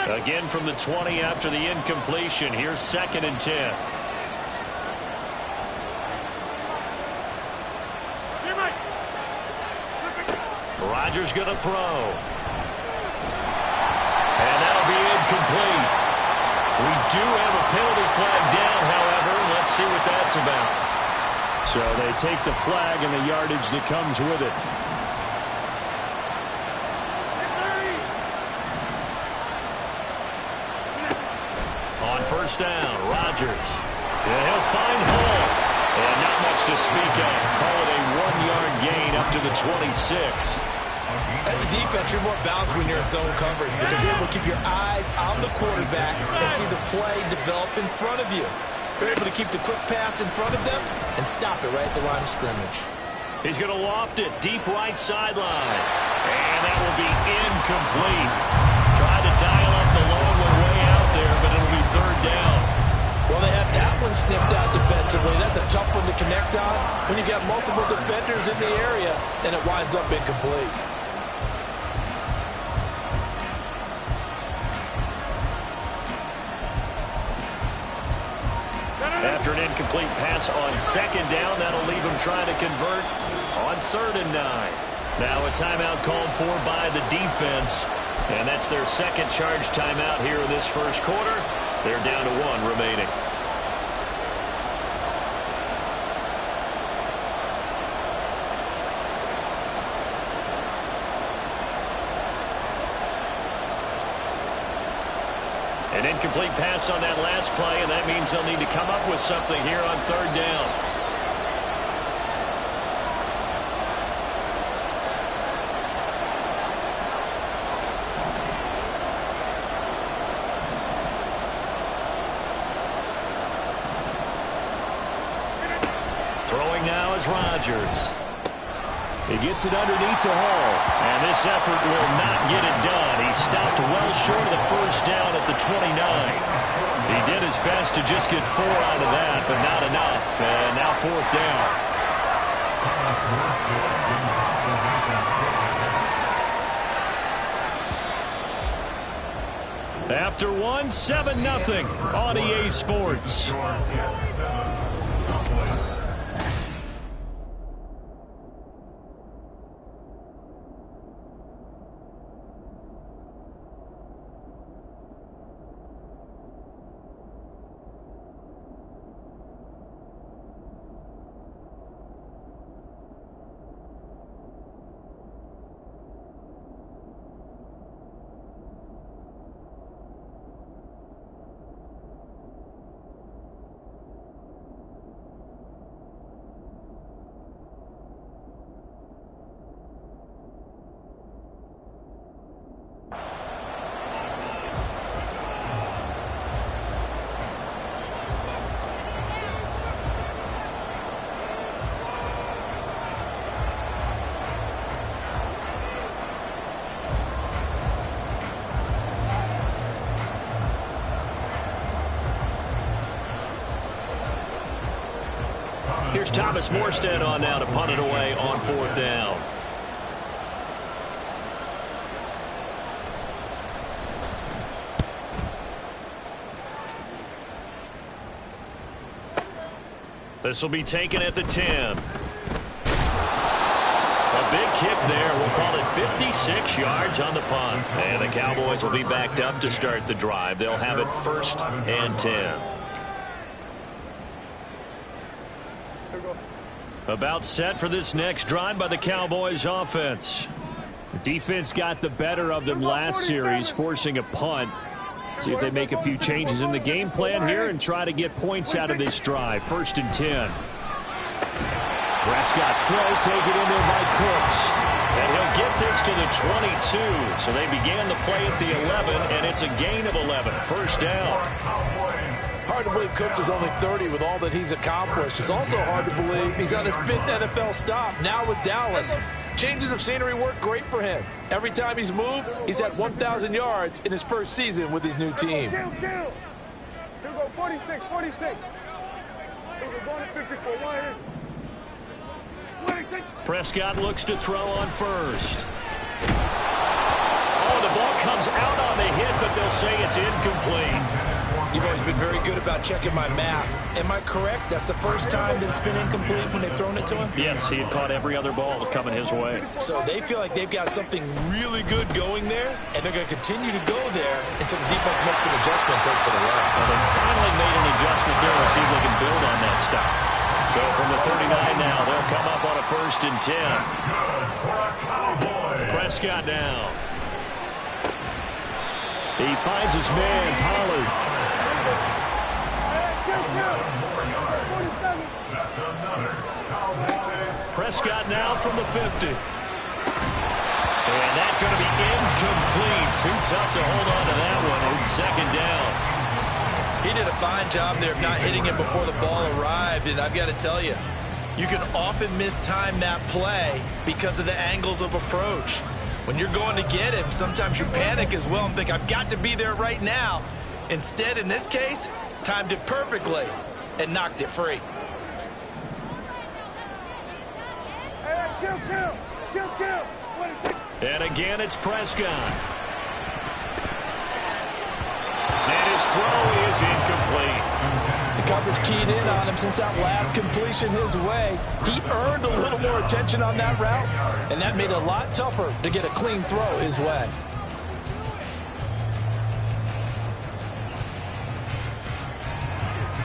Again from the 20 after the incompletion. Here's 2nd and 10. Rodgers going to throw. And that'll be incomplete. We do have a penalty flag down, however. Let's see what that's about. So they take the flag and the yardage that comes with it. On 1st down, Rodgers. And he'll find Hall. And not much to speak of. Call it a 1-yard gain up to the 26. As a defense, you're more balanced when you're in zone coverage because you're able to keep your eyes on the quarterback and see the play develop in front of you. You're able to keep the quick pass in front of them and stop it right at the line of scrimmage. He's going to loft it deep right sideline. And that will be incomplete. Tried to dial up the long one way out there, but it'll be 3rd down. Well, they had that one sniffed out defensively. That's a tough one to connect on when you got multiple defenders in the area, and it winds up incomplete. After an incomplete pass on 2nd down, that'll leave him trying to convert on 3rd and 9. Now a timeout called for by the defense, and that's their 2nd charge timeout here in this 1st quarter. They're down to 1 remaining. An incomplete pass on that last play, and that means they'll need to come up with something here on 3rd down. Throwing now is Rodgers. He gets it underneath to Hall. And this effort will not get it done. He stopped well short of the 1st down at the 29. He did his best to just get 4 out of that, but not enough. And now 4th down. After 1, 7-0 on EA Sports. Here's Thomas Morstead on now to punt it away on 4th down. This will be taken at the 10. A big kick there. We'll call it 56 yards on the punt. And the Cowboys will be backed up to start the drive. They'll have it 1st and 10. About set for this next drive by the Cowboys offense. Defense got the better of them last series, forcing a punt. See if they make a few changes in the game plan here and try to get points out of this drive. 1st and 10. Prescott's throw taken in there by Cooks. And he'll get this to the 22. So they began the play at the 11, and it's a gain of 11. 1st down. Hard to believe Cooks is only 30 with all that he's accomplished. It's also hard to believe he's on his 5th NFL stop, now with Dallas. Changes of scenery work great for him. Every time he's moved, he's had 1,000 yards in his 1st season with his new team. He'll go 46, 46. He'll go 54, Prescott looks to throw on 1st. Oh, the ball comes out on the hit, but but they'll say it's incomplete. You've always been very good about checking my math. Am I correct? That's the first time that it's been incomplete when they've thrown it to him? Yes, he had caught every other ball coming his way. So they feel like they've got something really good going there, and they're going to continue to go there until the defense makes an adjustment and takes it away. Well, they finally made an adjustment there to see if they can build on that stop. So from the 39 now, they'll come up on a 1st and 10. Prescott now. He finds his man, Pollard. Prescott now from the 50. And that's going to be incomplete. Too tough to hold on to that one. It's 2nd down. He did a fine job there of not hitting him before the ball arrived, and I've got to tell you, you can often mistime that play because of the angles of approach. When you're going to get him, sometimes you panic as well and think, I've got to be there right now. Instead, in this case, timed it perfectly and knocked it free. And again, it's Prescott. And his throw is incomplete. The coverage keyed in on him since that last completion his way. He earned a little more attention on that route, and that made it a lot tougher to get a clean throw his way.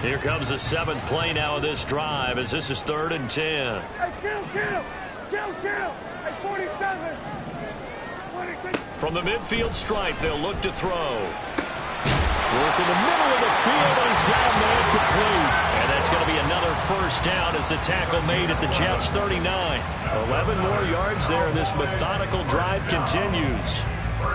Here comes the 7th play now of this drive as this is 3rd and 10. Hey, kill. Hey, 47. 26. From the midfield stripe, they'll look to throw. Work in the middle of the field, and he's got a man complete. And that's going to be another 1st down as the tackle made at the Jets' 39. 11 more yards there, and this methodical drive continues.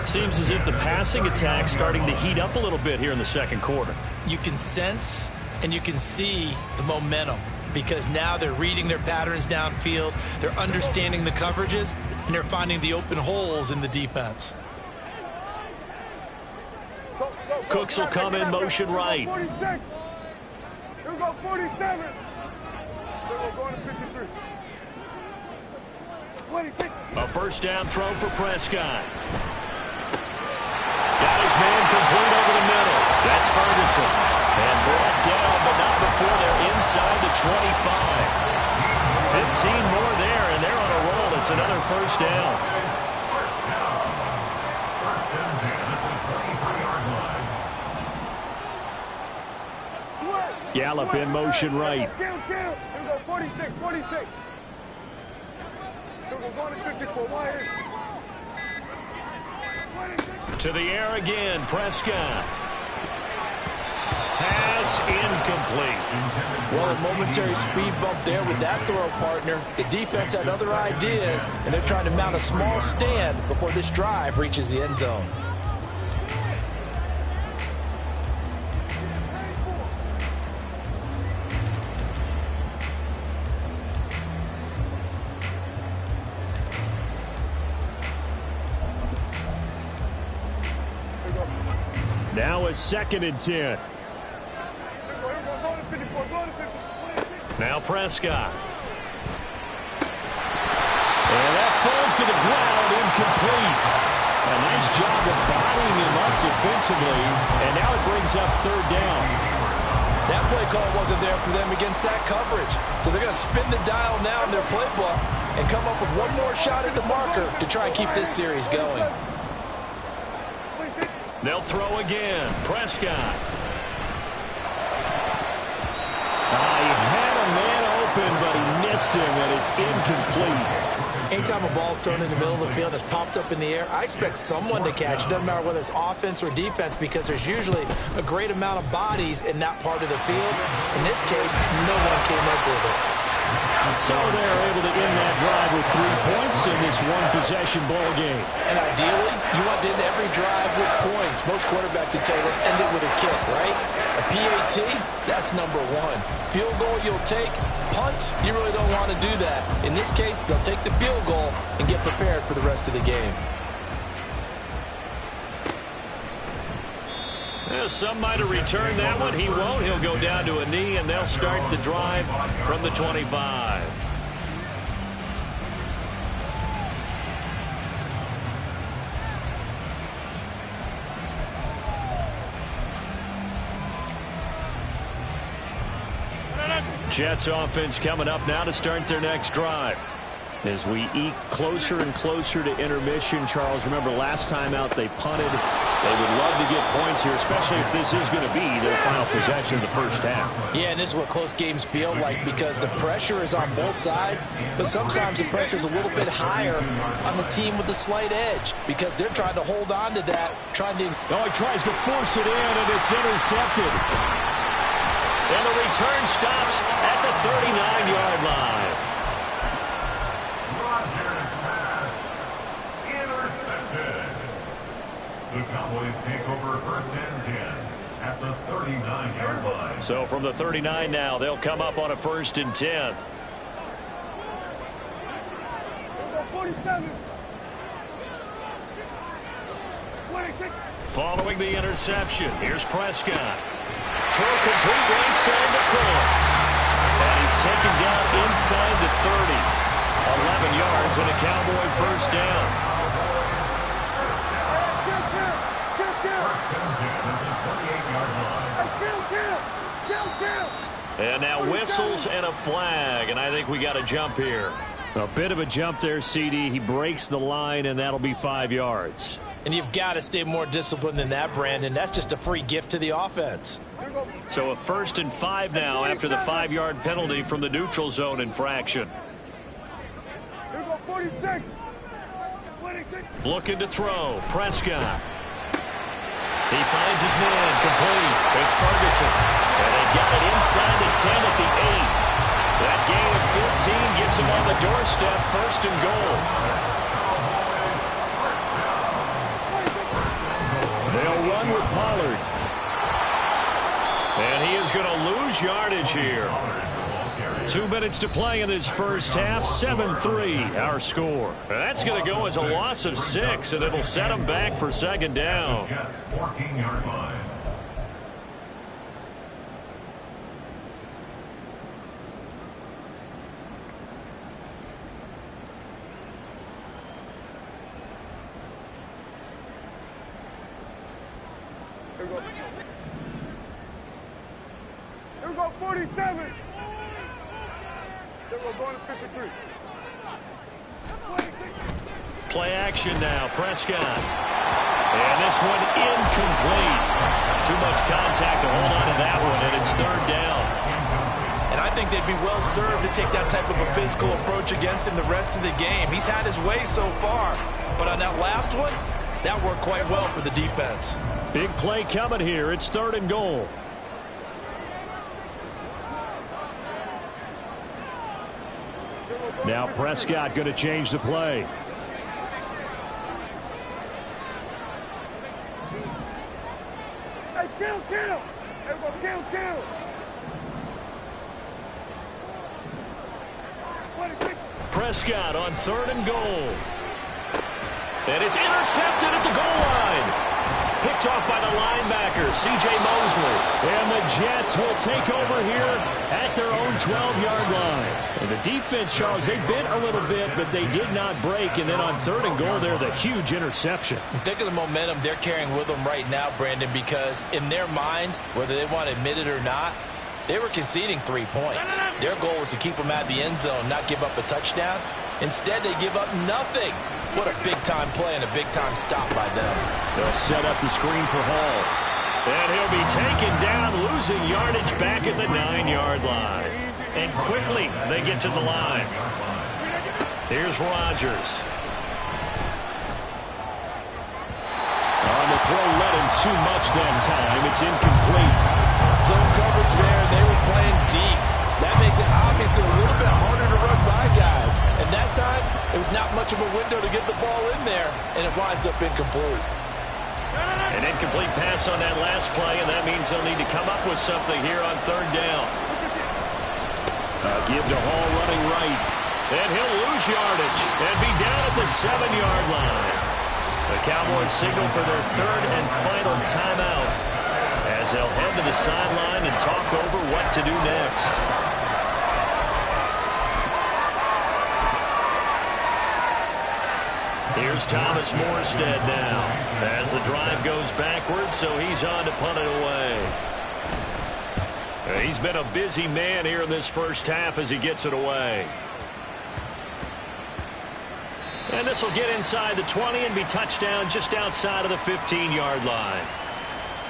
Seems as if the passing attack's starting to heat up a little bit here in the 2nd quarter. You can sense and you can see the momentum because now they're reading their patterns downfield, they're understanding the coverages, and they're finding the open holes in the defense. Cooks will come in motion right. 46. Here we go, 47. Here we go, going to 53. 26. A 1st down throw for Prescott. Got his man complete over the middle. That's Ferguson. And brought down, but not before they're inside the 25. 15 more there, and they're on a roll. It's another 1st down. Gallup in motion right. Here we go, 46. Here we go, going to 54. Wide. To the air again, Prescott. Pass incomplete. Well, a momentary speed bump there with that throw, partner. The defense had other ideas, and they're trying to mount a small stand before this drive reaches the end zone. Now a 2nd and 10. Now Prescott. And that falls to the ground, incomplete. A nice job of bodying him up defensively, and now it brings up 3rd down. That play call wasn't there for them against that coverage. So they're going to spin the dial now in their playbook and come up with one more shot at the marker to try and keep this series going. They'll throw again. Prescott. He had a man open, but he missed him, and it's incomplete. Anytime a ball's thrown in the middle of the field that's popped up in the air, I expect someone to catch. It doesn't matter whether it's offense or defense because there's usually a great amount of bodies in that part of the field. In this case, no one came up with it. So they're able to end that drive with 3 points in this one-possession ball game. And ideally, you want to end every drive with points. Most quarterbacks would tell you, let's end it with a kick, right? A PAT, that's number 1. Field goal you'll take. Punts, you really don't want to do that. In this case, they'll take the field goal and get prepared for the rest of the game. Well, some might have returned that one. He won't. He'll go down to a knee, and they'll start the drive from the 25. Jets offense coming up now to start their next drive. As we eke closer and closer to intermission, Charles, remember last time out they punted. They would love to get points here, especially if this is going to be their final possession of the first half. Yeah, and this is what close games feel like because the pressure is on both sides, but sometimes the pressure is a little bit higher on the team with the slight edge because they're trying to hold on to that, Oh, he tries to force it in, and it's intercepted. And the return stops at the 39-yard line. The Cowboys take over first and 10 at the 39-yard line. So from the 39 now, they'll come up on a first and 10. 47. Following the interception, here's Prescott. Throw complete right side to Cross. And he's taken down inside the 30. 11 yards and a Cowboy first down. And now whistles and a flag, and I think we got a jump here. A bit of a jump there, CD. He breaks the line, and that'll be 5 yards. And you've got to stay more disciplined than that, Brandon. That's just a free gift to the offense. So a first and 5 now after the 5-yard penalty from the neutral zone infraction. Looking to throw. Prescott. He finds his man complete. It's Ferguson. And they've got it inside the 10 at the 8. That gain of 14 gets him on the doorstep, first and goal. They'll run with Pollard. And he is going to lose yardage here. 2 minutes to play in this first half. 7-3 our score. That's going to go as a loss of 6, and it'll set them back for second down. 14-yard line. Here we go, 47. We're going to 53. Play action now, Prescott. And this one incomplete. Too much contact to hold on to that one, and it's third down. And I think they'd be well served to take that type of a physical approach against him the rest of the game. He's had his way so far, but on that last one, that worked quite well for the defense. Big play coming here. It's third and goal. Now Prescott going to change the play. Hey, kill! Everybody kill! 26. Prescott on third and goal. And it's intercepted at the goal line. Picked off by the linebacker, C.J. Mosley. And the Jets will take over here at their own 12-yard line. And the defense, Charles, they bit a little bit, but they did not break. And then on third and goal there, the huge interception. Think of the momentum they're carrying with them right now, Brandon, because in their mind, whether they want to admit it or not, they were conceding 3 points. Their goal was to keep them out of the end zone, not give up a touchdown. Instead, they give up nothing. What a big-time play and a big-time stop by them. They'll set up the screen for Hall. And he'll be taken down, losing yardage back at the 9-yard line. And quickly, they get to the line. Here's Rodgers. On the throw, led him too much that time. It's incomplete. Zone coverage there. They were playing deep. That makes it obviously a little bit harder to run by guys. And that time, it was not much of a window to get the ball in there, and it winds up incomplete. An incomplete pass on that last play, and that means they'll need to come up with something here on third down. Give to Hall running right. And he'll lose yardage and be down at the 7-yard line. The Cowboys signal for their third and final timeout as they'll head to the sideline and talk over what to do next. Here's Thomas Morstead now as the drive goes backwards, so he's on to punt it away. He's been a busy man here in this first half as he gets it away. And this will get inside the 20 and be touchdown just outside of the 15-yard line.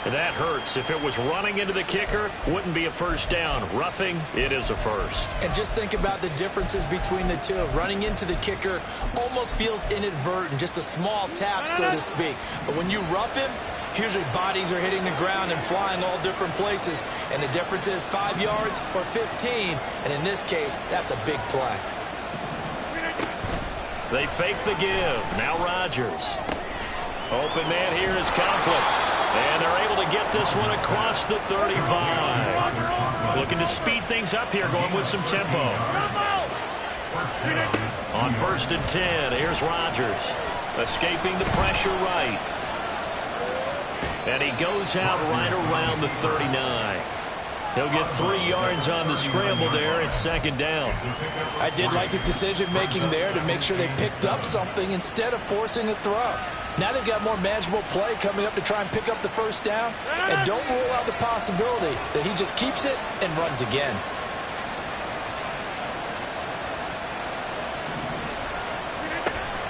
And that hurts. If it was running into the kicker, wouldn't be a first down. Roughing, it is a first. And just think about the differences between the two. Running into the kicker almost feels inadvertent, just a small tap, so to speak. But when you rough him, usually bodies are hitting the ground and flying all different places. And the difference is 5 yards or 15. And in this case, that's a big play. They fake the give. Now Rodgers. Open man here is Conklin. And they're able to get this one across the 35. Looking to speed things up here, going with some tempo. On 1st and 10, here's Rodgers. Escaping the pressure right. And he goes out right around the 39. He'll get 3 yards on the scramble there at 2nd down. I did like his decision-making there to make sure they picked up something instead of forcing a throw. Now they've got more manageable play coming up to try and pick up the first down. And don't rule out the possibility that he just keeps it and runs again.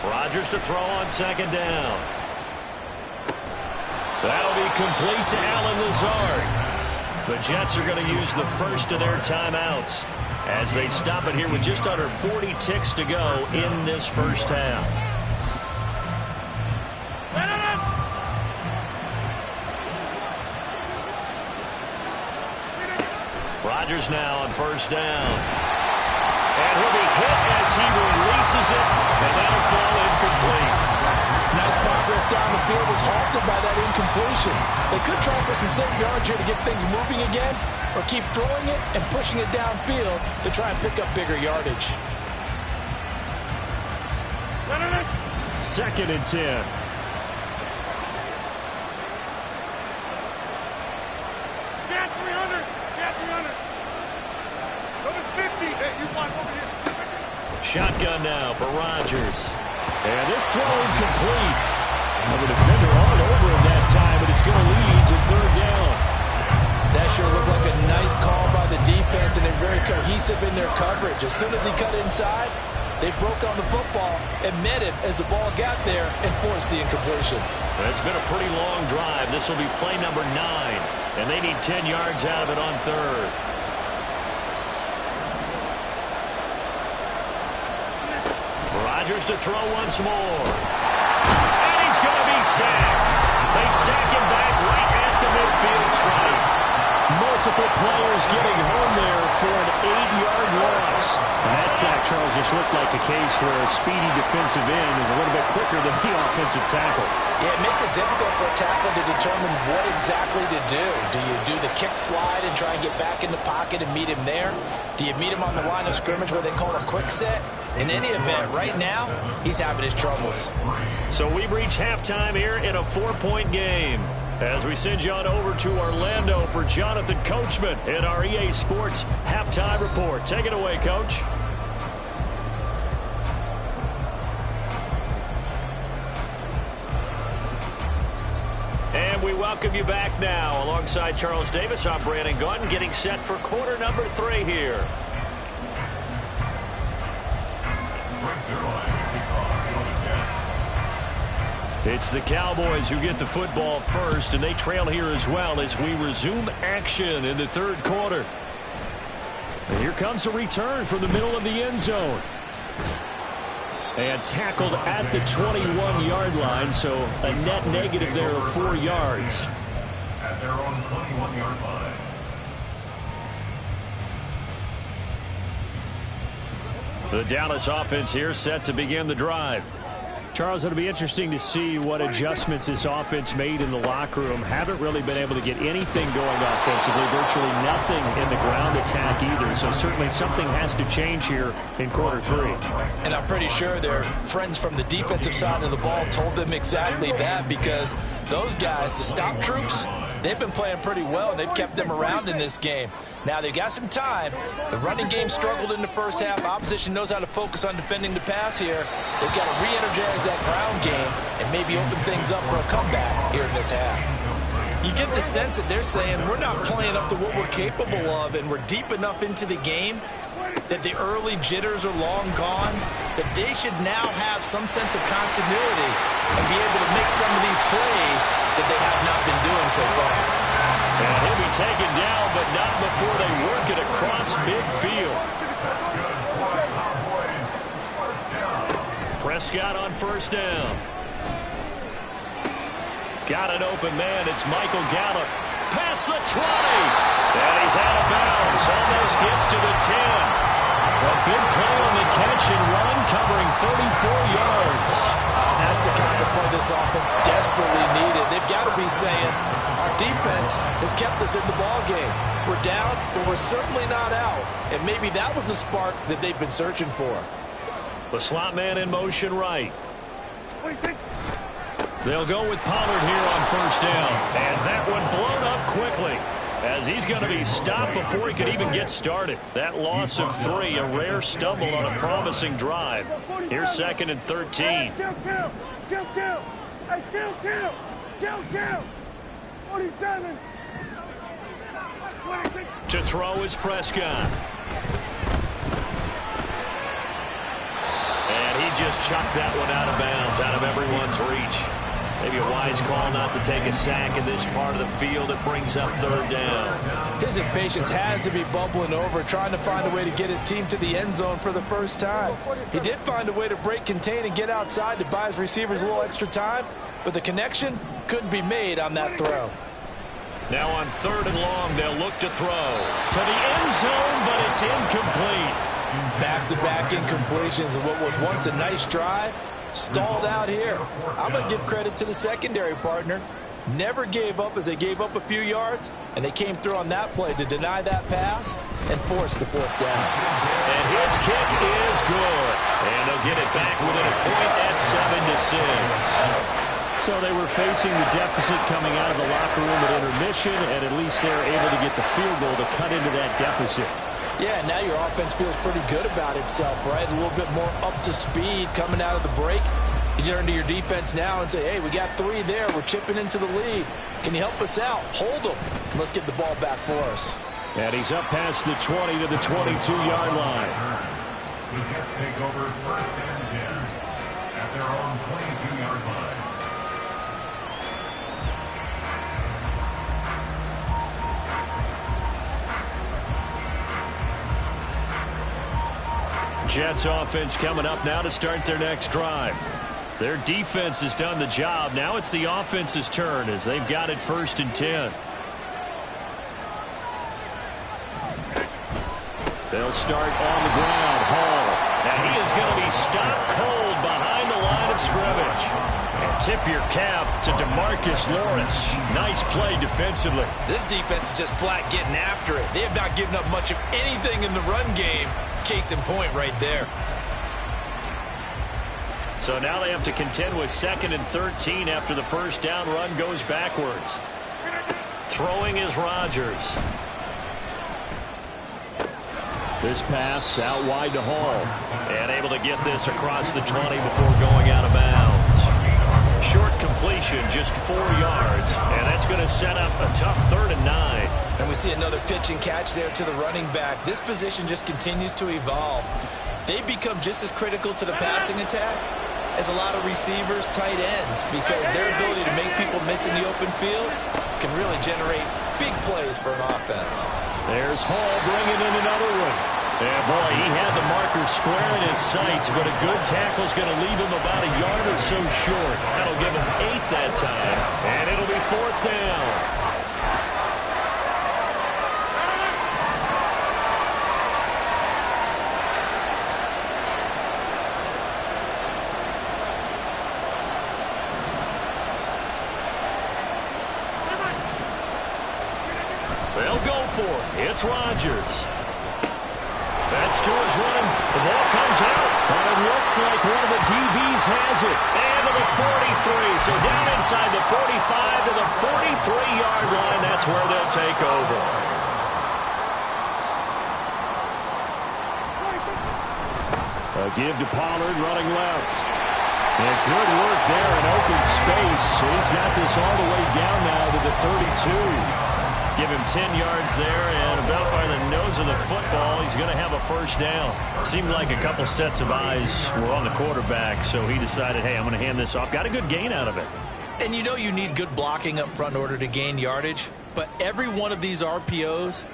Rodgers to throw on 2nd down. That'll be complete to Allen Lazard. The Jets are going to use the first of their timeouts as they stop it here with just under 40 ticks to go in this first half. Rodgers now on 1st down. And he'll be hit as he releases it, and that'll fall incomplete. Nice progress down the field was halted by that incompletion. They could try for some safe yards here to get things moving again, or keep throwing it and pushing it downfield to try and pick up bigger yardage. 2nd and 10. Shotgun now for Rodgers. And this throw incomplete. The defender all over him that time, but it's going to lead to 3rd down. That sure looked like a nice call by the defense, and they're very cohesive in their coverage. As soon as he cut inside, they broke on the football and met it as the ball got there and forced the incompletion. It's been a pretty long drive. This will be play number 9, and they need 10 yards out of it on 3rd. Rodgers to throw once more. And he's going to be sacked. They sack him back right at the midfield stripe. Multiple players getting home there for an 8-yard loss. And that sack, Charles, just looked like a case where a speedy defensive end is a little bit quicker than the offensive tackle. Yeah, it makes it difficult for a tackle to determine what exactly to do. Do you do the kick slide and try and get back in the pocket and meet him there? Do you meet him on the line of scrimmage where they call a quick set? In any event, right now, he's having his troubles. So we've reached halftime here in a 4-point game. As we send you on over to Orlando for Jonathan Coachman in our EA Sports Halftime Report. Take it away, Coach. And we welcome you back now. Alongside Charles Davis, I'm Brandon Gunn, getting set for quarter number 3 here. It's the Cowboys who get the football first, and they trail here as well as we resume action in the 3rd quarter. And here comes a return from the middle of the end zone. And tackled at the 21-yard line, so a net negative there of 4 yards. At their own 21-yard line. The Dallas offense here set to begin the drive. Charles, it'll be interesting to see what adjustments this offense made in the locker room. Haven't really been able to get anything going offensively, virtually nothing in the ground attack either. So certainly something has to change here in quarter 3. And I'm pretty sure their friends from the defensive side of the ball told them exactly that, because those guys, the stop troops, they've been playing pretty well, and they've kept them around in this game. Now, they've got some time. The running game struggled in the first half. Opposition knows how to focus on defending the pass here. They've got to re-energize that ground game and maybe open things up for a comeback here in this half. You get the sense that they're saying we're not playing up to what we're capable of, and we're deep enough into the game that the early jitters are long gone, that they should now have some sense of continuity and be able to make some of these plays that they have not been doing so far. And he'll be taken down, but not before they work it across midfield. Prescott on first down. Got an open man. It's Michael Gallup. Past the 20. And he's out of bounds. Almost gets to the 10. A big play on the catch and run, covering 34 yards. That's the kind of play this offense desperately needed. They've got to be saying, our defense has kept us in the ballgame. We're down, but we're certainly not out. And maybe that was the spark that they've been searching for. The slot man in motion right. They'll go with Pollard here on first down. And that one blown up quickly, as he's going to be stopped before he could even get started. That loss of 3, a rare stumble on a promising drive. Here's 2nd and 13. Kill. 47. To throw is Prescott. And he just chucked that one out of bounds, out of everyone's reach. Maybe a wise call not to take a sack in this part of the field. It brings up 3rd down. His impatience has to be bubbling over, trying to find a way to get his team to the end zone for the first time. He did find a way to break contain and get outside to buy his receivers a little extra time, but the connection couldn't be made on that throw. Now on 3rd and long, they'll look to throw to the end zone, but it's incomplete. Back-to-back incompletions of what was once a nice drive. Stalled out here. I'm going to give credit to the secondary partner. Never gave up as they gave up a few yards, and they came through on that play to deny that pass and force the 4th down. And his kick is good. And they'll get it back within a point at 7-6. So they were facing the deficit coming out of the locker room at intermission, and at least they're able to get the field goal to cut into that deficit. Yeah, now your offense feels pretty good about itself, right? A little bit more up to speed coming out of the break. You turn to your defense now and say, hey, we got 3 there. We're chipping into the lead. Can you help us out? Hold them. Let's get the ball back for us. And he's up past the 20 to the 22-yard line. The Jets take over 1st and 10 at their own 22-yard line. Jets offense coming up now to start their next drive. Their defense has done the job. Now it's the offense's turn as they've got it 1st and 10. They'll start on the ground. Hall. And he is going to be stopped cold behind the line of scrimmage. And tip your cap to DeMarcus Lawrence. Nice play defensively. This defense is just flat getting after it. They have not given up much of anything in the run game. Case in point right there. So now they have to contend with 2nd and 13 after the first down run goes backwards. Throwing is Rodgers. This pass out wide to Hall. And able to get this across the 20 before going out of bounds. Short completion, just 4 yards. And that's going to set up a tough 3rd and 9. And we see another pitch and catch there to the running back. This position just continues to evolve. They become just as critical to the passing attack as a lot of receivers, tight ends, because their ability to make people miss in the open field can really generate big plays for an offense. There's Hall bringing in another one. Yeah, boy, he had the marker square in his sights, but a good tackle is going to leave him about a yard or so short. That'll give him 8 that time, and it'll be 4th down. They'll go for it. It's Rodgers. That's to his running. The ball comes out. But it looks like one of the DBs has it. And to the 43. So down inside the 45 to the 43-yard line. That's where they'll take over. A give to Pollard running left. And good work there in open space. He's got this all the way down now to the 32. Give him 10 yards there, and about by the nose of the football, he's going to have a first down. Seemed like a couple sets of eyes were on the quarterback, so he decided, hey, I'm going to hand this off. Got a good gain out of it. And you know you need good blocking up front in order to gain yardage, but every one of these RPOs,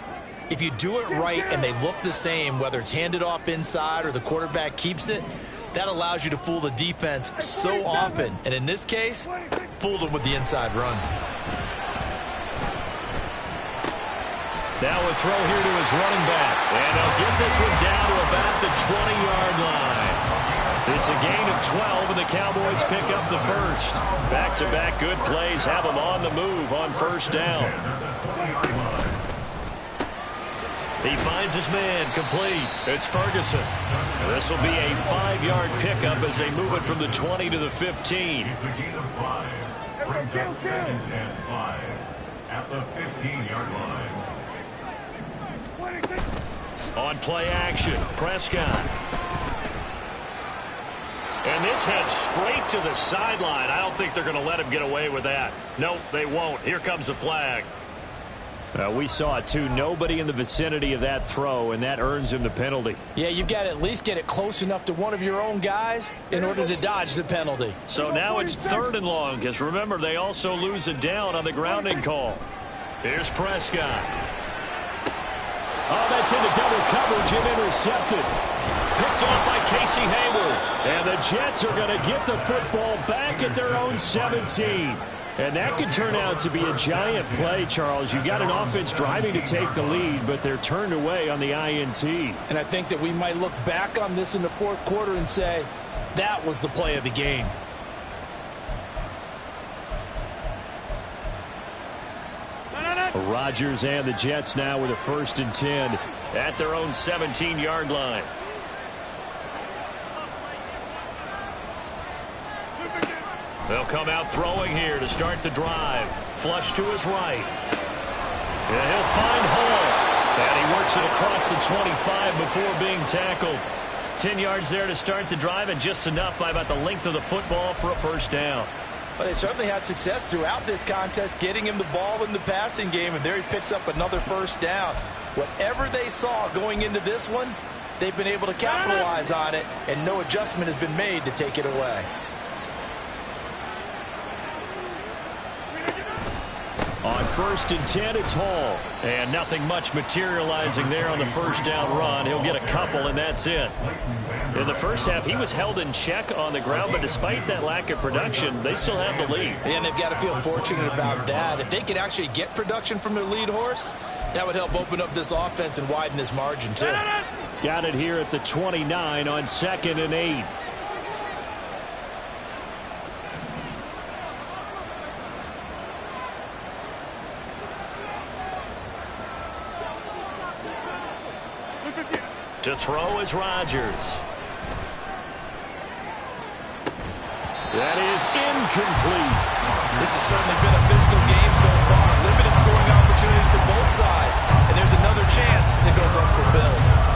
if you do it right and they look the same, whether it's handed off inside or the quarterback keeps it, that allows you to fool the defense so often. And in this case, fooled them with the inside run. Now a throw here to his running back. And they'll get this one down to about the 20-yard line. It's a gain of 12, and the Cowboys pick up the first. Back-to-back good plays have them on the move on first down. He finds his man complete. It's Ferguson. This will be a 5-yard pickup as they move it from the 20 to the 15. It's a gain of 5. Brings up 2nd and 5 at the 15-yard line. On play action, Prescott. And this heads straight to the sideline. I don't think they're going to let him get away with that. Nope, they won't. Here comes the flag. We saw it, too. Nobody in the vicinity of that throw, and that earns him the penalty. Yeah, you've got to at least get it close enough to one of your own guys in order to dodge the penalty. So now it's 3rd and long, because remember, they also lose it down on the grounding call. Here's Prescott. Oh, that's into double coverage and intercepted. Picked off by Casey Hayward. And the Jets are going to get the football back at their own 17. And that could turn out to be a giant play, Charles. You got an offense driving to take the lead, but they're turned away on the INT. And I think that we might look back on this in the 4th quarter and say, that was the play of the game. Rodgers and the Jets now with a 1st and 10 at their own 17-yard line. They'll come out throwing here to start the drive. Flush to his right. And he'll find Hall. And he works it across the 25 before being tackled. 10 yards there to start the drive, and just enough by about the length of the football for a first down. But they certainly had success throughout this contest getting him the ball in the passing game, and there he picks up another first down. Whatever they saw going into this one, they've been able to capitalize on it, and no adjustment has been made to take it away. On 1st and 10, it's Hall. And nothing much materializing there on the first down run. He'll get a couple, and that's it. In the first half, he was held in check on the ground, but despite that lack of production, they still have the lead. And they've got to feel fortunate about that. If they could actually get production from their lead horse, that would help open up this offense and widen this margin, too. Got it here at the 29 on 2nd and 8. To throw is Rodgers. That is incomplete. This has certainly been a physical game so far. Limited scoring opportunities for both sides. And there's another chance that goes unfulfilled.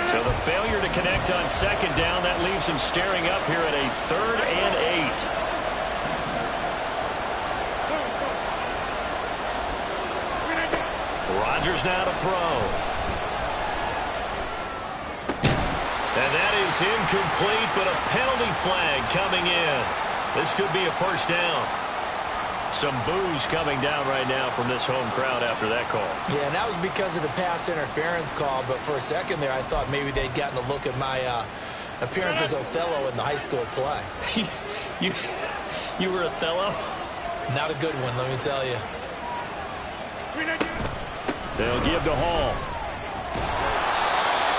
So the failure to connect on 2nd down, that leaves him staring up here at a 3rd and 8. Rodgers now to throw. And that is incomplete, but a penalty flag coming in. This could be a first down. Some boos coming down right now from this home crowd after that call. Yeah, and that was because of the pass interference call, but for a second there I thought maybe they'd gotten a look at my appearance as Othello in the high school play. You were Othello? Not a good one, let me tell you. They'll give to Hall.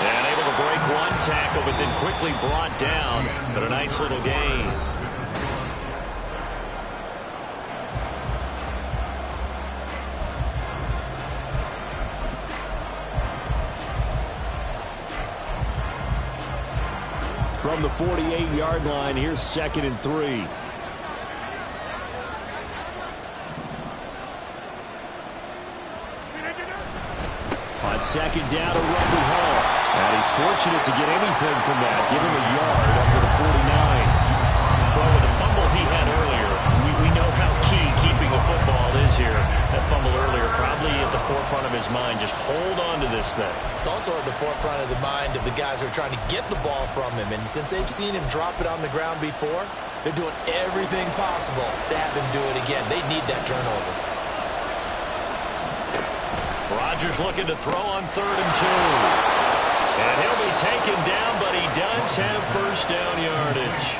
And able to break one tackle, but then quickly brought down. But a nice little gain. From the 48-yard line, here's 2nd and 3. On second down to Ruffy Hall. And he's fortunate to get anything from that. Give him a yard up to the 49. Well, with the fumble he had earlier, we know how key keeping the football is here. That fumble earlier probably at the forefront of his mind. Just hold on to this thing. It's also at the forefront of the mind of the guys who are trying to get the ball from him. And since they've seen him drop it on the ground before, they're doing everything possible to have him do it again. They need that turnover. Rodgers looking to throw on 3rd and 2. And he'll be taken down, but he does have first down yardage.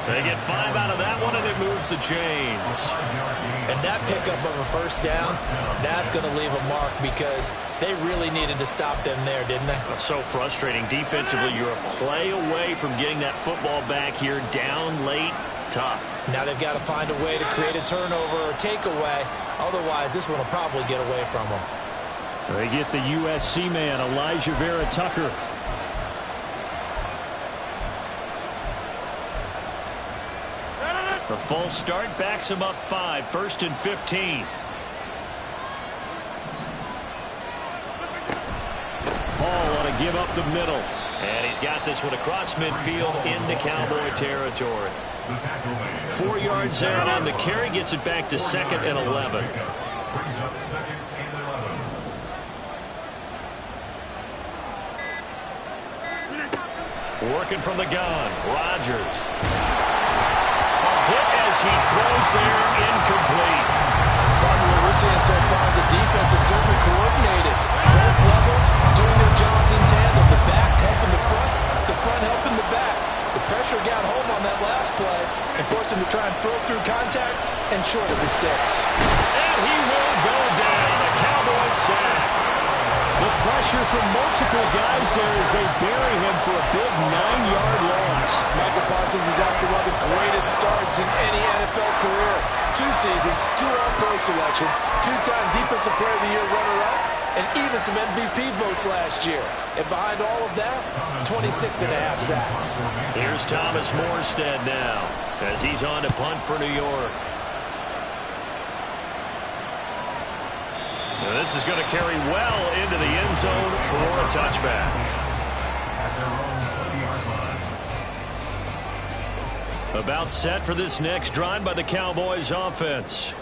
They get 5 out of that one, and it moves the chains. And that pickup of a first down, that's going to leave a mark because they really needed to stop them there, didn't they? So frustrating. Defensively, you're a play away from getting that football back here down late. Tough. Now they've got to find a way to create a turnover or takeaway. Otherwise, this one will probably get away from them. They get the USC man, Elijah Vera Tucker. The false start backs him up 5, 1st and 15. Hall ought to give up the middle. And he's got this one across midfield into Cowboy territory. 4 yards out on the carry, gets it back to 2nd and 11. Working from the gun, Rodgers. A hit as he throws there, incomplete. What we're seeing so far is the defense is certainly coordinated. Both levels doing their jobs in tandem. The back helping the front helping the back. The pressure got home on that last play and forced him to try and throw through contact and short of the sticks. And he will go down. A Cowboy sack. The pressure from multiple guys there as they bury him for a big 9-yard loss. Michael Parsons is off to one of the greatest starts in any NFL career. 2 seasons, 2 All-Pro selections, 2-time Defensive Player of the Year runner-up, and even some MVP votes last year. And behind all of that, 26.5 sacks. Here's Thomas Morstead now as he's on to punt for New York. Now this is going to carry well into the end zone for a touchback. About set for this next drive by the Cowboys offense.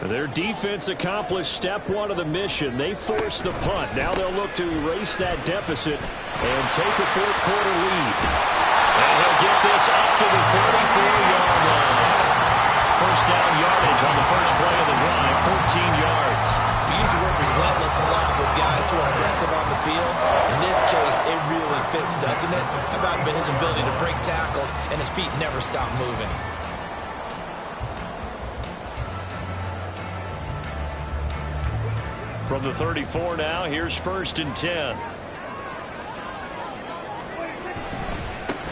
Their defense accomplished step 1 of the mission. They forced the punt. Now they'll look to erase that deficit and take a 4th quarter lead. And he'll get this up to the 34-yard line. First down yardage on the first play of the drive, 14 yards. We use the word relentless a lot with guys who are aggressive on the field. In this case, it really fits, doesn't it? How about his ability to break tackles and his feet never stop moving? From the 34 now, here's 1st and 10.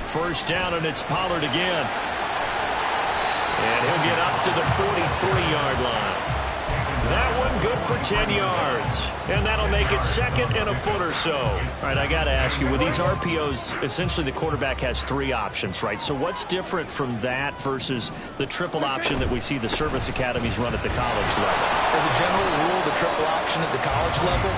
First down, and it's Pollard again. And he'll get up to the 43-yard line. That one good for 10 yards. And that'll make it 2nd and a foot or so. All right, I got to ask you, with these RPOs, essentially the quarterback has 3 options, right? So what's different from that versus the triple option that we see the service academies run at the college level? As a general rule, the triple option at the college level,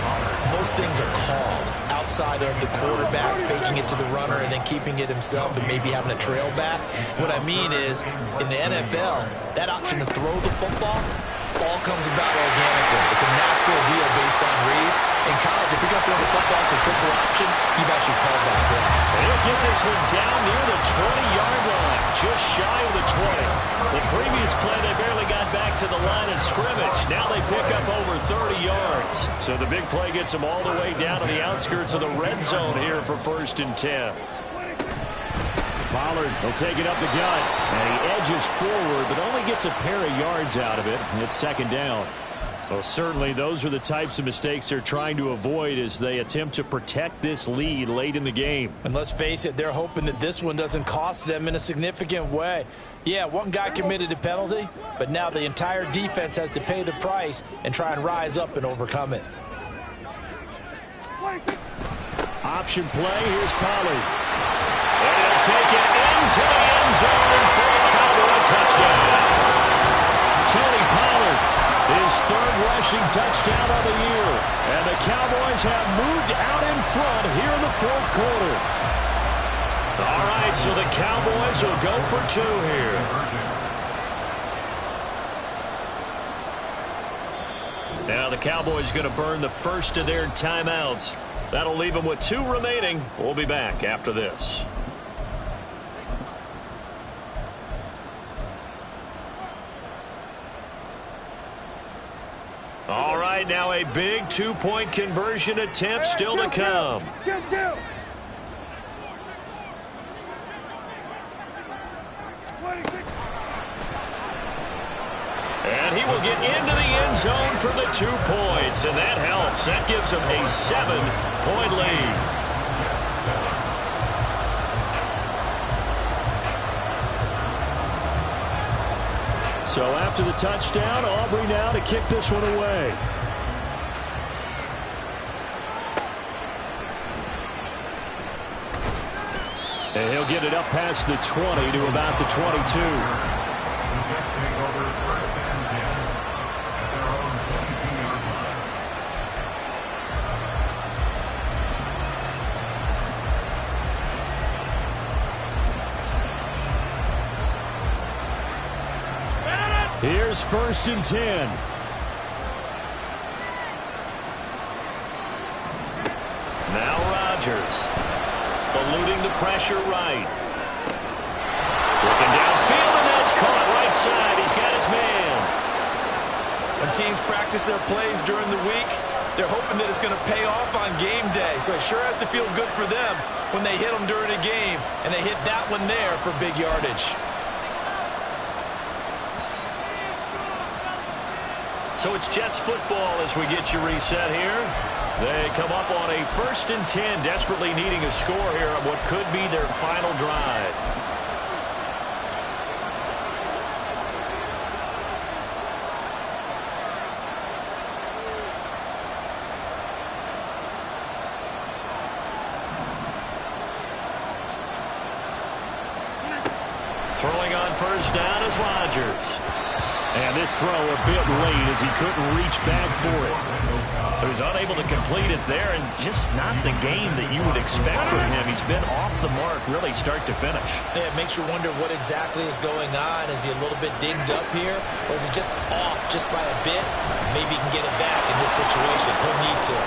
most things are called outside of the quarterback faking it to the runner and then keeping it himself and maybe having a trail back. What I mean is, in the NFL, that option to throw the football all comes about organically. It's a natural deal based on reads. In college, if you're going to throw the football for triple option, you've actually called that play. And he'll get this one down near the 20-yard line, just shy of the 20. The previous play, they barely got back to the line of scrimmage. Now they pick up over 30 yards. So the big play gets them all the way down to the outskirts of the red zone here for 1st and 10. Pollard will take it up the gut, and he edges forward, but only gets a pair of yards out of it. It's 2nd down. Well, certainly those are the types of mistakes they're trying to avoid as they attempt to protect this lead late in the game. And let's face it, they're hoping that this one doesn't cost them in a significant way. Yeah, one guy committed a penalty, but now the entire defense has to pay the price and try and rise up and overcome it. Option play, here's Pollard. And he'll take it into the end zone for a Cowboy touchdown. Tony Pollard His third rushing touchdown of the year. And the Cowboys have moved out in front here in the fourth quarter. All right, so the Cowboys will go for two here. Now the Cowboys going to burn the first of their timeouts. That'll leave them with two remaining. We'll be back after this. All right, now a big two-point conversion attempt still to come. And he will get into the end zone for the 2 points, and that helps. That gives him a 7-point lead. So after the touchdown, Aubrey now to kick this one away. And he'll get it up past the 20 to about the 22. Here's 1st and 10. Now Rodgers. Eluding the pressure right. Looking downfield, and that's caught right side. He's got his man. When teams practice their plays during the week, they're hoping that it's going to pay off on game day. So it sure has to feel good for them when they hit them during a game, and they hit that one there for big yardage. So it's Jets football as we get you reset here. They come up on a 1st and 10, desperately needing a score here on what could be their final drive. Throwing on 1st down is Rodgers. And this throw a bit late as he couldn't reach back for it. So he's unable to complete it there, and just not the game that you would expect from him. He's been off the mark really start to finish. Yeah, it makes you wonder what exactly is going on. Is he a little bit dinged up here, or is he just off just by a bit? Maybe he can get it back in this situation. He'll need to.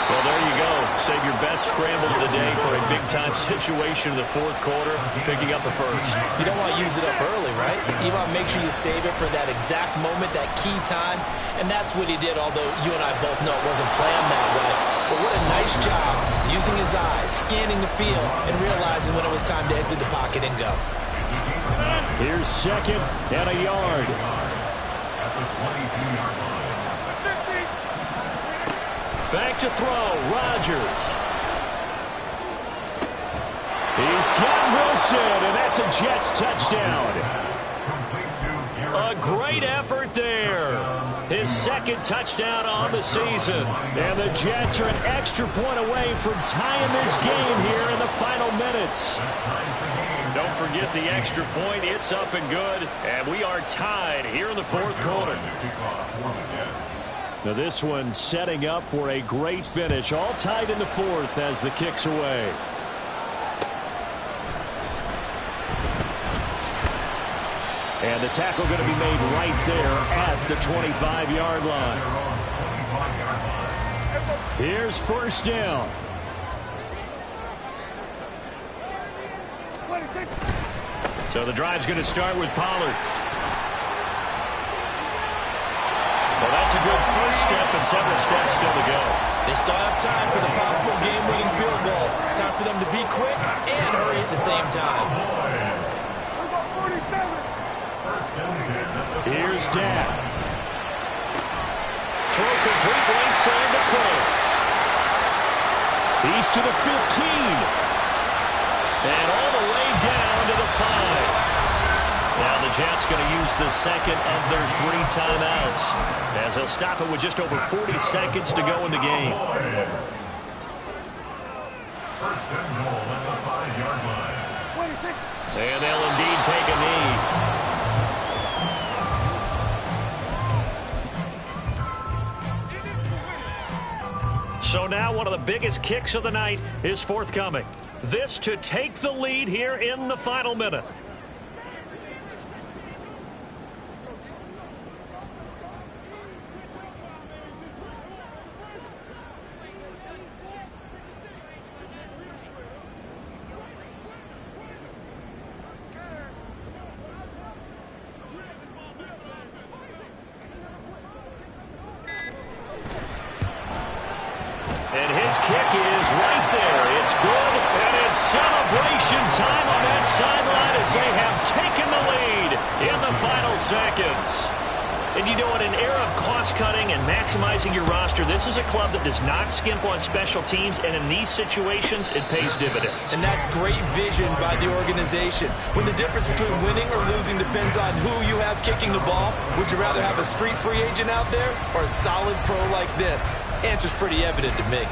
Well, there you go. Save your best scramble of the day for a big-time situation in the 4th quarter, picking up the 1st. You don't want to use it up early, right? You want to make sure you save it for that exact moment, that key time, and that's what he did, although you and I both know it wasn't planned that way. But what a nice job using his eyes, scanning the field, and realizing when it was time to exit the pocket and go. Here's 2nd and a yard. At the 22-yard line. Back to throw, Rodgers. He's got Wilson, and that's a Jets touchdown. A great effort there. His 2nd touchdown on the season. And the Jets are an extra point away from tying this game here in the final minutes. Don't forget the extra point. It's up and good. And we are tied here in the 4th quarter. Now this one setting up for a great finish. All tied in the 4th as the kick's away. And the tackle going to be made right there at the 25-yard line. Here's 1st down. So the drive's going to start with Pollard. Well, that's a good first step and several steps still to go. They still have time for the possible game-winning field goal. Time for them to be quick and hurry at the same time. Here's Dak. Throw complete right side to Close. He's to the 15. And all the way down to the 5. Now the Jets going to use the 2nd of their 3 timeouts as they'll stop it with just over 40 seconds to go in the game. 1st and goal at the 5-yard line. And they'll indeed take a knee. So now one of the biggest kicks of the night is forthcoming. This to take the lead here in the final minute. And his kick is right there. It's good, and it's celebration time on that sideline as they have taken the lead in the final seconds. And you know, in an era of cost-cutting and maximizing your roster, this is a club that does not skimp on special teams, and in these situations, it pays dividends. And that's great vision by the organization. When the difference between winning or losing depends on who you have kicking the ball, would you rather have a street free agent out there or a solid pro like this? Answer's pretty evident to me.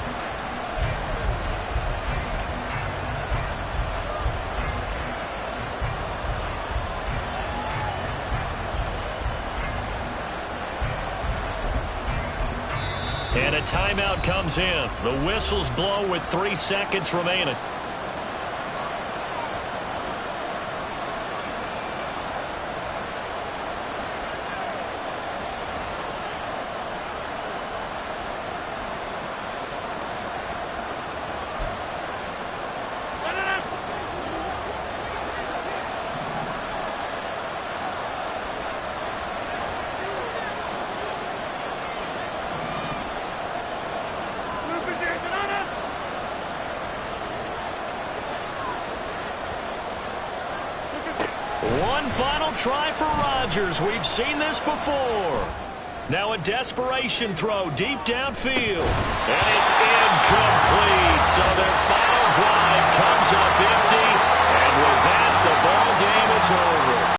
And a timeout comes in. The whistles blow with 3 seconds remaining. One final try for Rodgers. We've seen this before. Now a desperation throw deep downfield. And it's